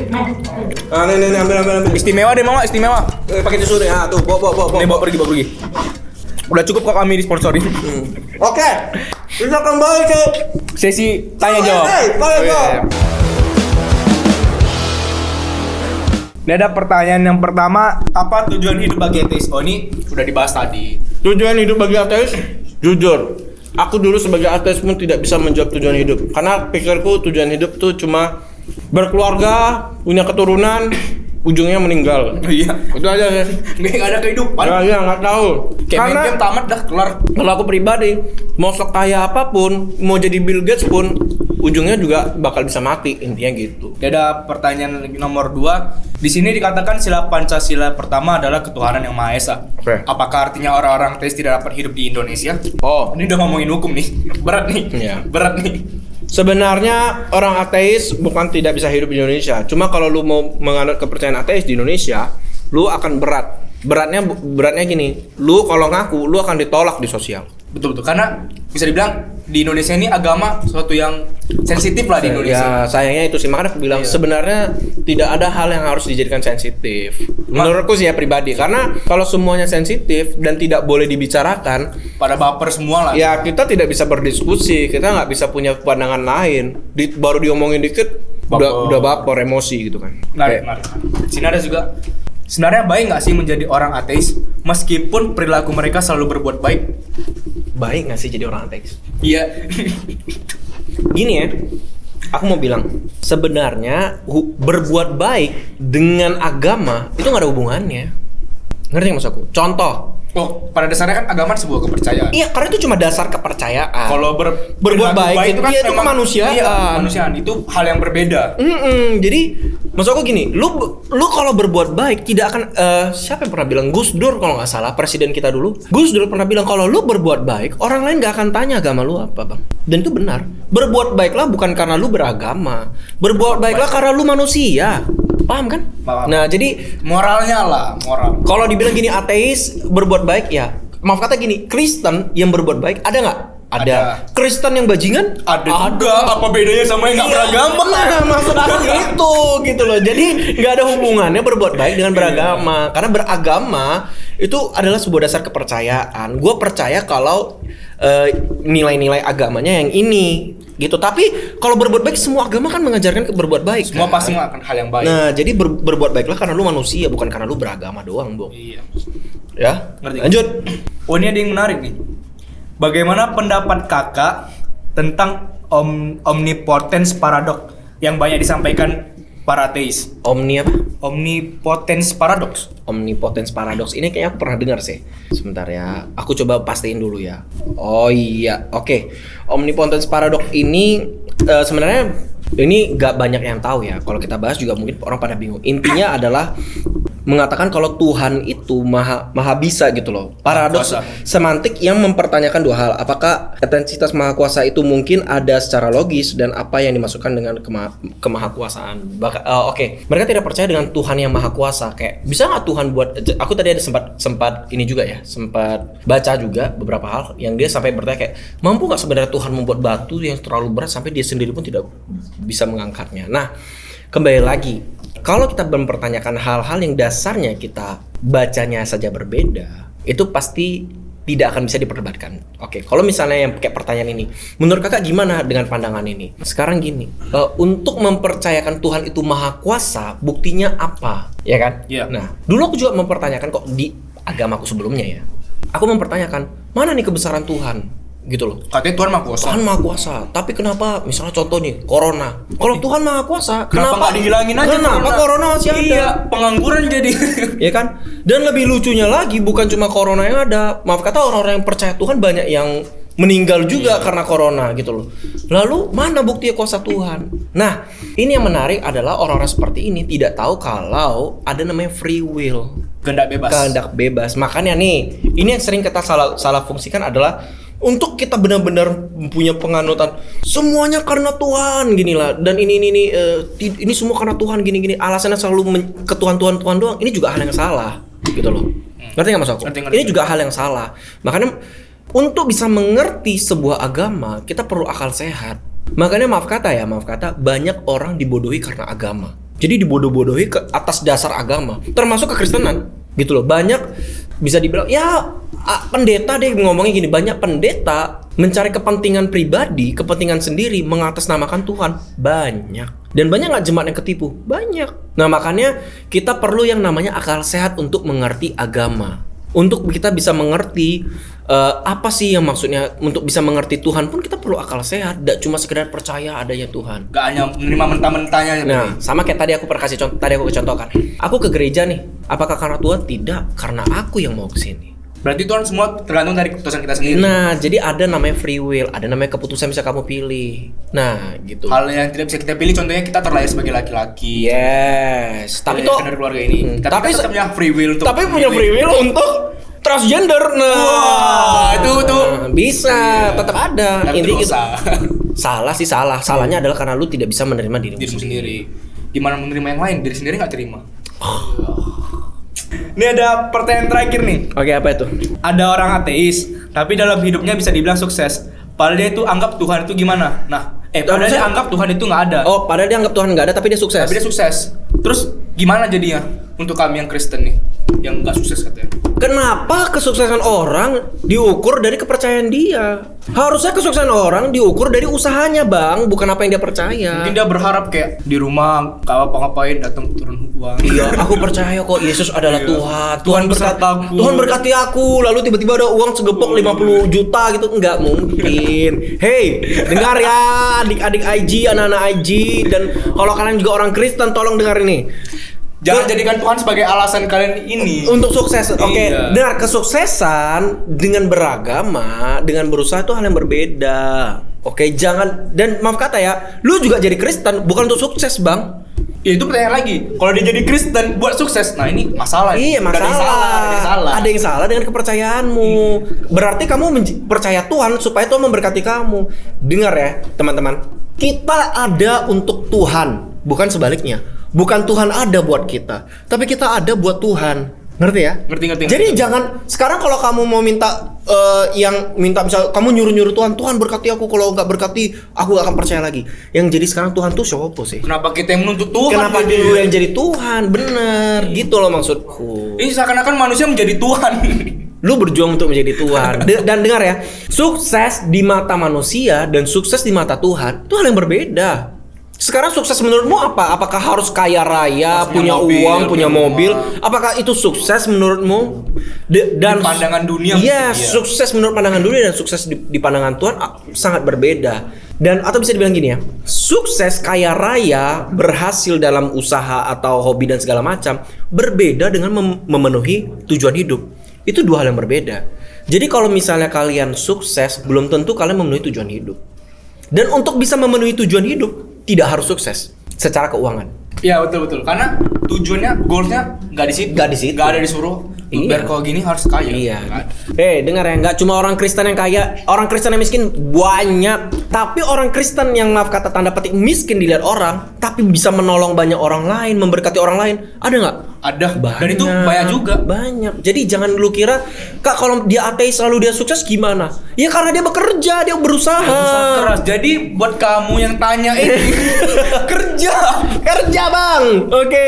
Nah, nih ambil. Istimewa deh, mau nggak istimewa? Pakai tisu nih. Tuh, bawa. Nih, bawa pergi. Udah cukup kok kami disponsori. Oke. Kita kembali ke Sesi tanya jawab. Tanya jawab. Ini ada pertanyaan yang pertama, apa tujuan hidup bagi ateis? Oh, ini udah dibahas tadi. Tujuan hidup bagi ateis, jujur, aku dulu sebagai ateis pun tidak bisa menjawab tujuan hidup. Karena pikirku tujuan hidup tuh cuma berkeluarga, punya keturunan, ujungnya meninggal. Iya. Itu aja sih. Nggak ada kehidupan. Ya, nggak tahu. Kayak main game tamat dah kelar. Kalau aku pribadi, mau sekaya apapun, mau jadi Bill Gates pun, ujungnya juga bakal bisa mati, intinya gitu. Dia ada pertanyaan nomor 2. Di sini dikatakan sila Pancasila pertama adalah ketuhanan yang Maha Esa. Oke. Apakah artinya orang-orang ateis tidak dapat hidup di Indonesia? Oh, Ini udah ngomongin hukum nih. Berat nih. Iya. Berat nih. sebenarnya orang ateis bukan tidak bisa hidup di Indonesia. Cuma kalau lu mau menganut kepercayaan ateis di Indonesia, lu akan berat. Beratnya gini, lu kalau ngaku, lu akan ditolak di sosial. Betul. Karena bisa dibilang di Indonesia ini agama sesuatu yang sensitif lah di Indonesia. Ya sayangnya itu sih, makanya aku bilang sebenarnya tidak ada hal yang harus dijadikan sensitif. Menurutku sih ya pribadi, karena kalau semuanya sensitif dan tidak boleh dibicarakan, Pada baper semua lah. ya kita tidak bisa berdiskusi, kita nggak bisa punya pandangan lain. Baru diomongin dikit, udah baper, emosi gitu kan. Menarik. Sini ada juga. Sebenarnya baik nggak sih menjadi orang ateis meskipun perilaku mereka selalu berbuat baik? Baik nggak sih jadi orang ateis? Iya. Gini ya, aku mau bilang sebenarnya berbuat baik dengan agama itu nggak ada hubungannya. Ngerti nggak maksudku? Contoh. Oh, pada dasarnya kan agama sebuah kepercayaan. Iya, karena itu cuma dasar kepercayaan. Kalau berbuat baik itu, itu memang- kemanusiaan. Iya, kemanusiaan itu hal yang berbeda. Jadi maksud aku gini, lu kalau berbuat baik tidak akan siapa yang pernah bilang, Gus Dur kalau nggak salah, presiden kita dulu, Gus Dur pernah bilang kalau lu berbuat baik orang lain nggak akan tanya agama lu apa, bang. Dan itu benar. Berbuat baiklah bukan karena lu beragama, berbuat baiklah karena lu manusia. Paham kan? Paham. Nah jadi Moralnya lah, moral. kalau dibilang gini ateis berbuat baik ya, maaf kata gini, Kristen yang berbuat baik ada nggak? Ada. Kristen yang bajingan? Ada juga. Apa bedanya sama yang nggak beragama? Nah, maksud aku gitu loh. Jadi nggak ada hubungannya berbuat baik dengan beragama. Karena beragama itu adalah sebuah dasar kepercayaan. Gue percaya kalau nilai-nilai agamanya yang ini gitu. Tapi kalau berbuat baik, semua agama kan mengajarkan berbuat baik. Semua kan? pasti melakukan hal yang baik. Nah, jadi berbuat baiklah karena lu manusia, bukan karena lu beragama doang, Bang. Iya. Ya, Ngerti. lanjut. Oh, ini ada yang menarik nih. Bagaimana pendapat kakak tentang omnipotence paradox yang banyak disampaikan para ateis? Omnipotence paradox. Omnipotence paradox ini kayaknya aku pernah dengar sih. Sebentar ya, aku coba pastiin dulu ya. Oh iya, oke. Omnipotence paradox ini sebenarnya ini gak banyak yang tahu ya. Kalau kita bahas juga mungkin orang pada bingung. Intinya adalah mengatakan kalau Tuhan itu maha bisa gitu loh. Paradoks Maha kuasa. semantik yang mempertanyakan dua hal. Apakah etensitas maha kuasa itu mungkin ada secara logis dan apa yang dimasukkan dengan kemahakuasaan. Oke. Mereka tidak percaya dengan Tuhan yang maha kuasa. Kayak bisa nggak Tuhan buat? Aku tadi ada sempat ini juga ya, sempat baca juga beberapa hal yang dia sampai bertanya kayak mampu nggak sebenarnya Tuhan membuat batu yang terlalu berat sampai dia sendiri pun tidak bisa mengangkatnya. Nah, kembali lagi, kalau kita mempertanyakan hal-hal yang dasarnya kita bacanya saja berbeda, itu pasti tidak akan bisa diperdebatkan. Oke, kalau misalnya yang kayak pertanyaan ini, menurut kakak gimana dengan pandangan ini? Sekarang gini, untuk mempercayakan Tuhan itu maha kuasa, buktinya apa? Ya kan? Iya. Nah, dulu aku juga mempertanyakan kok di agamaku sebelumnya ya. Aku mempertanyakan, mana nih kebesaran Tuhan? Gitu loh. Katanya Tuhan Maha Kuasa. Tuhan Maha Kuasa, tapi kenapa misalnya contoh nih Corona. Kalau Tuhan Maha Kuasa, Kenapa nggak dihilangin aja? Kenapa Corona masih ada? Iya, pengangguran jadi. Ya kan? Dan lebih lucunya lagi bukan cuma Corona yang ada. Maaf kata orang-orang yang percaya Tuhan banyak yang meninggal juga karena Corona gitu loh. Lalu mana bukti kuasa Tuhan? Nah, ini yang menarik adalah orang-orang seperti ini tidak tahu kalau ada namanya free will. Kehendak bebas. Kehendak bebas. Makanya nih, ini yang sering kita salah fungsikan adalah untuk kita benar-benar punya penganutan semuanya karena Tuhan gini lah, dan ini semua karena Tuhan gini-gini, alasannya selalu ke Tuhan doang. Ini juga hal yang salah gitu loh. Ngerti nggak mas aku? Ngerti. Ini juga hal yang salah. Makanya untuk bisa mengerti sebuah agama kita perlu akal sehat. Makanya maaf kata banyak orang dibodohi karena agama. Jadi dibodoh-bodohi ke atas dasar agama, termasuk kekristenan gitu loh. Banyak bisa dibilang ya pendeta deh ngomongnya gini, banyak pendeta mencari kepentingan pribadi, kepentingan sendiri, mengatasnamakan Tuhan. Banyak. Dan banyak nggak jemaat yang ketipu? Banyak. Nah makanya kita perlu yang namanya akal sehat untuk mengerti agama. Untuk kita bisa mengerti apa sih yang maksudnya, untuk bisa mengerti Tuhan pun kita perlu akal sehat. Tidak cuma sekedar percaya adanya Tuhan. Gak hanya menerima mentah-mentahnya. Nah, sama kayak tadi aku contohkan. Aku ke gereja nih. Apakah karena Tuhan? Tidak, karena aku yang mau ke sini. Berarti Tuhan semua tergantung dari keputusan kita sendiri. Nah, jadi ada namanya free will, ada namanya keputusan bisa kamu pilih. Nah, gitu. Hal yang tidak bisa kita pilih, contohnya kita terlahir sebagai laki-laki. Yes. Tapi Dari toh keluarga ini. tapi kita tetap punya free will untuk. Tapi punya free will untuk transgender. Nah, Wah, itu tuh. Bisa, tetap ada. Tapi itu Intinya dosa. salah sih salah. Salahnya adalah karena lu tidak bisa menerima dirimu Dirimu sendiri. sendiri. Gimana menerima yang lain? Diri sendiri nggak terima. Ini ada pertanyaan terakhir nih. Oke, apa itu? Ada orang ateis, tapi dalam hidupnya bisa dibilang sukses. Padahal dia itu anggap Tuhan itu gimana? Padahal dia anggap Tuhan itu nggak ada. Oh, padahal dia anggap Tuhan nggak ada, tapi dia sukses. Tapi dia sukses. Terus gimana jadinya untuk kami yang Kristen nih, yang nggak sukses katanya? Kenapa kesuksesan orang diukur dari kepercayaan dia? Harusnya kesuksesan orang diukur dari usahanya, Bang, bukan apa yang dia percaya. Mungkin dia berharap kayak di rumah nggak apa-ngapain datang turun uang. Iya, aku percaya kok Yesus adalah Iya. Tuhan. Tuhan besertaku. Tuhan berkati aku. Lalu tiba-tiba ada uang segepok 50 juta gitu. Enggak mungkin. Hey, dengar ya adik-adik IG, anak-anak IG, dan kalau kalian juga orang Kristen tolong dengar ini. Jangan jadikan Tuhan sebagai alasan kalian ini. Untuk sukses, oke. Iya. Dengar, kesuksesan dengan beragama, dengan berusaha itu hal yang berbeda. Oke, jangan, dan maaf kata ya, lu juga jadi Kristen bukan untuk sukses, Bang. Ya itu pertanyaan lagi. Kalau dia jadi Kristen buat sukses, nah ini masalah. Iya, Udah masalah. Ada yang salah dengan kepercayaanmu. Berarti kamu percaya Tuhan supaya Tuhan memberkati kamu. Dengar ya, teman-teman. Kita ada untuk Tuhan, bukan sebaliknya. Bukan Tuhan ada buat kita, tapi kita ada buat Tuhan. Ngerti ya? Ngerti. Jadi jangan sekarang kalau kamu mau minta misal kamu nyuruh Tuhan berkati aku, kalau nggak berkati aku gak akan percaya lagi. Yang jadi sekarang Tuhan tuh siapa sih? Kenapa kita yang menuntut Tuhan? Kenapa dulu yang jadi Tuhan? Bener, gitu loh maksudku. Ini seakan-akan manusia menjadi Tuhan. Lu berjuang untuk menjadi Tuhan. Dan dengar ya, sukses di mata manusia dan sukses di mata Tuhan itu hal yang berbeda. Sekarang sukses menurutmu apa? Apakah harus kaya raya, punya mobil, uang, punya mobil? rumah. Apakah itu sukses menurutmu? Dan Di pandangan dunia. Iya, Iya. sukses menurut pandangan dunia dan sukses di pandangan Tuhan sangat berbeda. Dan atau bisa dibilang gini ya, sukses kaya raya, berhasil dalam usaha atau hobi dan segala macam berbeda dengan memenuhi tujuan hidup. Itu dua hal yang berbeda. Jadi kalau misalnya kalian sukses, belum tentu kalian memenuhi tujuan hidup. Dan untuk bisa memenuhi tujuan hidup, tidak harus sukses secara keuangan. Iya betul. Karena tujuannya, goalsnya nggak di situ. Nggak di situ. Nggak ada disuruh. Iya. Biar kalau gini harus kaya. Iya. Nggak ada. Dengar ya, nggak cuma orang Kristen yang kaya, orang Kristen yang miskin banyak. Tapi orang Kristen yang maaf kata tanda petik miskin dilihat orang, tapi bisa menolong banyak orang lain, memberkati orang lain, ada nggak? Ada. Dan itu banyak juga. Banyak. Jadi jangan lu kira, Kak, kalau dia ateis lalu dia sukses gimana? Ya karena dia bekerja, dia berusaha. Usaha keras. Jadi buat kamu yang tanya ini Kerja bang. Oke.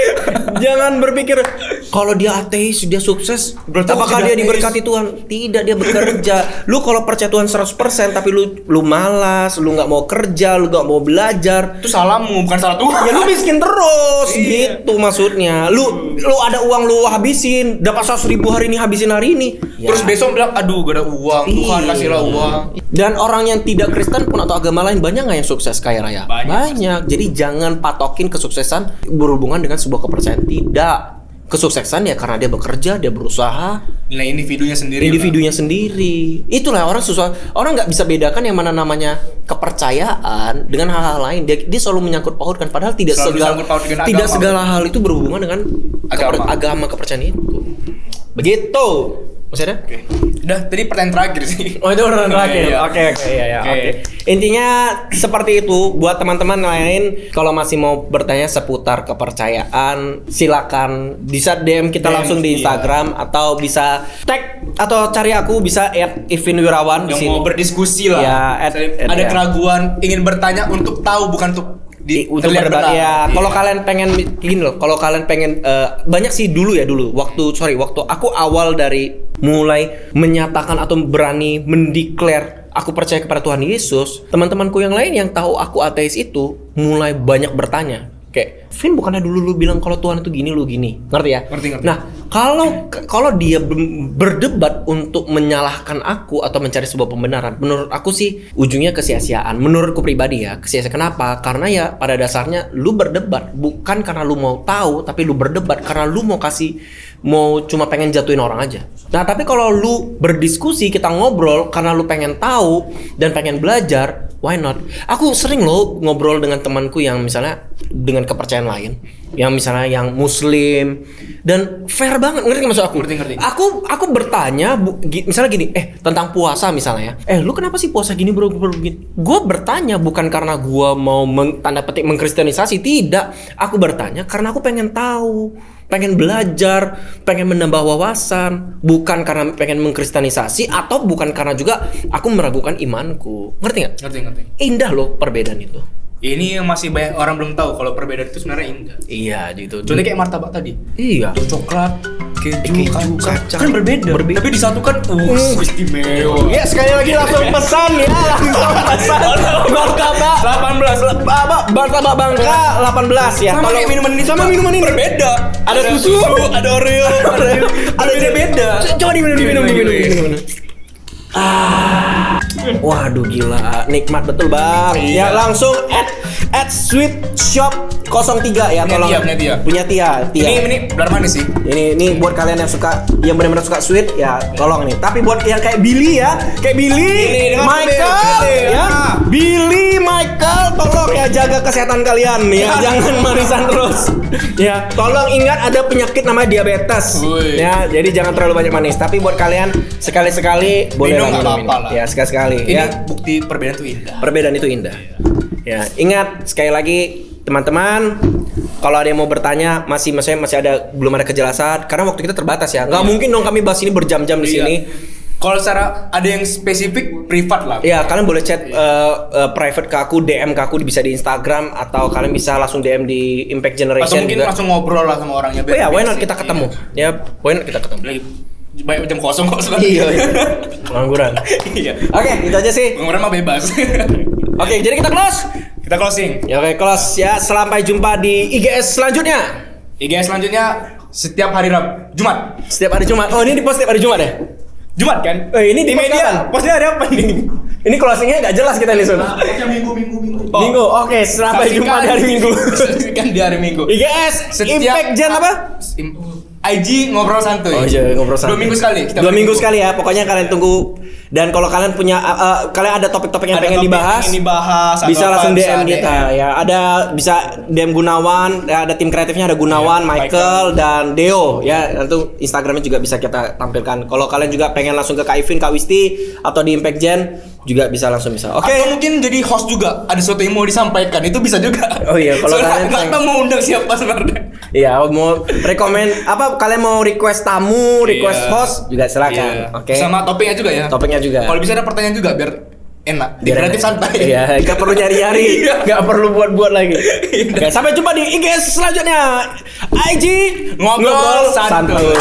Jangan berpikir kalau dia ateis dia sukses, Berarti apakah aku dia tidak diberkati Tuhan? Tidak, dia bekerja. Lu kalau percaya Tuhan 100% tapi lu malas, lu nggak mau kerja, lu nggak mau belajar, itu salahmu, bukan salah Tuhan. ya lu miskin terus. Iya. Gitu maksudnya. Lu ada uang lu habisin, dapat 100.000 hari ini, habisin hari ini. Terus besok bilang, aduh gak ada uang, Tuhan Iya. kasihlah uang. Dan orang yang tidak Kristen pun atau agama lain banyak nggak yang sukses kaya raya? Banyak. Jadi jangan patokin kesuksesan berhubungan dengan sebuah kepercayaan. Tidak. Kesuksesan ya karena dia bekerja, dia berusaha, Nilai individunya sendiri. individunya sendiri. Itulah orang susah. Orang nggak bisa bedakan yang mana namanya kepercayaan dengan hal-hal lain. Dia selalu menyangkut pautkan. Padahal tidak Selalu segala disangkut paut dengan tidak agama. segala hal itu berhubungan dengan agama kepercayaan itu. Begitu. Masih ada? Oke. Udah, tadi pertanyaan terakhir sih. Oh, itu urutan terakhir. Iya. Oke, iya. Oke. Oke. Intinya seperti itu. Buat teman-teman lain kalau masih mau bertanya seputar kepercayaan, silakan bisa DM kita DM, langsung di iya. Instagram atau bisa tag atau cari aku bisa @Ivin Wirawan di Yang sini. mau berdiskusi lah. Ya, Ada ya. keraguan, ingin bertanya untuk tahu, bukan untuk Untuk terlihat berdebat benar. ya. Iya. Kalau kalian pengen gini loh, kalau kalian pengen banyak sih dulu waktu aku awal dari mulai menyatakan atau berani mendeklar aku percaya kepada Tuhan Yesus, teman-temanku yang lain yang tahu aku ateis itu mulai banyak bertanya. Kayak, Vin, bukannya dulu lu bilang kalau Tuhan itu gini, lu gini. Ngerti ya? Ngerti. Nah, kalau dia berdebat untuk menyalahkan aku atau mencari sebuah pembenaran, menurut aku sih ujungnya kesia-siaan. Menurutku pribadi ya, kesia-siaan. Kenapa? Karena ya pada dasarnya lu berdebat bukan karena lu mau tahu, tapi lu berdebat karena lu mau cuma pengen jatuhin orang aja. Nah, tapi kalau lu berdiskusi, kita ngobrol karena lu pengen tahu dan pengen belajar, why not? Aku sering loh ngobrol dengan temanku yang misalnya dengan kepercayaan lain, yang misalnya yang Muslim, dan fair banget, ngerti maksud aku? Ngerti. Aku bertanya, misalnya gini, tentang puasa misalnya ya, lu kenapa sih puasa gini bro begini? Gue bertanya bukan karena gue mau tanda petik mengkristenisasi, tidak. Aku bertanya karena aku pengen tahu, pengen belajar, pengen menambah wawasan, bukan karena pengen mengkristenisasi atau bukan karena juga aku meragukan imanku. Ngerti nggak? Ngerti. Indah loh perbedaan itu. Ini yang masih banyak orang belum tahu kalau perbedaan itu sebenarnya indah. Iya gitu. Contohnya kayak martabak tadi. Iya. Itu coklat, keju, Keju, kacang. kan berbeda. Tapi disatukan, istimewa. Ya sekali lagi langsung pesan ya, langsung pesan. Martabak 18. Martabak Bangka 18 ya. Sama Tolong- kayak minuman ini. Sama minuman ini. Berbeda. Ada susu, ada Oreo, ada beda-beda. Coba diminum. Waduh gila, nikmat betul bang. Iya. Ya langsung at Sweet Shop 03 ya, tolong. Punya Tia. Ini benar manis sih. Ini buat kalian yang suka, yang benar-benar suka sweet ya, tolong nih. Tapi buat yang kayak Billy ya, Billy, Michael, tolong ya jaga kesehatan kalian ya, jangan manisan terus. Ya, tolong ingat ada penyakit namanya diabetes. Wih. Ya, jadi jangan terlalu banyak manis. Tapi buat kalian sekali-sekali boleh Minum lah nggak minum apa-apa ini. lah. Ya, sekali-sekali Ini ya. bukti perbedaan itu indah. Perbedaan itu indah. Ya, ingat sekali lagi teman-teman, kalau ada yang mau bertanya masih ada belum ada kejelasan karena waktu kita terbatas ya. Nggak mungkin dong kami bahas ini berjam-jam di Iya. sini. Kalau secara ada yang spesifik privat lah. Ya, kalian boleh chat private ke aku, DM ke aku bisa di Instagram atau kalian bisa langsung DM di Impact Atau Generation mungkin juga. langsung ngobrol lah sama orangnya. Oh ya, why not Basic. kita ketemu? Ya, why not kita ketemu? Lagi banyak jam kosong kok sekarang. Iya. Pengangguran. Iya. Oke, itu aja sih. Pengumuman mah bebas. Oke, jadi kita close. Kita closing. Ya, oke, close ya. Sampai jumpa di IGS selanjutnya. IGS selanjutnya setiap hari Jumat. Setiap hari Jumat. Oh, ini di post setiap hari Jumat ya? Jumat kan? Ini di Di media. kapan? Postnya ada apa nih? Ini closingnya nggak jelas kita nih, Sun. Minggu. Minggu. Oke, sampai jumpa di hari Minggu. Saksikan di hari Minggu. IGS Setiap- Impact Gen apa? IG ngobrol santuy. Oh iya, ngobrol santuy. 2 minggu sekali. 2 minggu sekali ya. Pokoknya kalian tunggu. Dan kalau kalian punya kalian ada topik-topik yang pengen dibahas, bisa langsung DM kita ya. Ada bisa DM Gunawan, ya, ada tim kreatifnya ada Gunawan, Michael dan Deo ya. Nanti Instagramnya juga bisa kita tampilkan. Kalau kalian juga pengen langsung ke Kak Ivin, Kak Wisti atau di Impact Gen juga bisa langsung bisa. Oke. Atau mungkin jadi host juga. Ada sesuatu yang mau disampaikan itu bisa juga. Oh iya, kalau kalian nggak tahu mau undang siapa sebenarnya. Iya, mau rekomend apa kalian mau request tamu, request host juga silakan. Oke. Sama topiknya juga ya. Topiknya juga. Kalau bisa ada pertanyaan juga biar enak. Di kreatif santai. Iya, nggak perlu nyari-nyari, nggak perlu buat-buat lagi. Oke, sampai jumpa di IG selanjutnya. IG ngobrol santuy.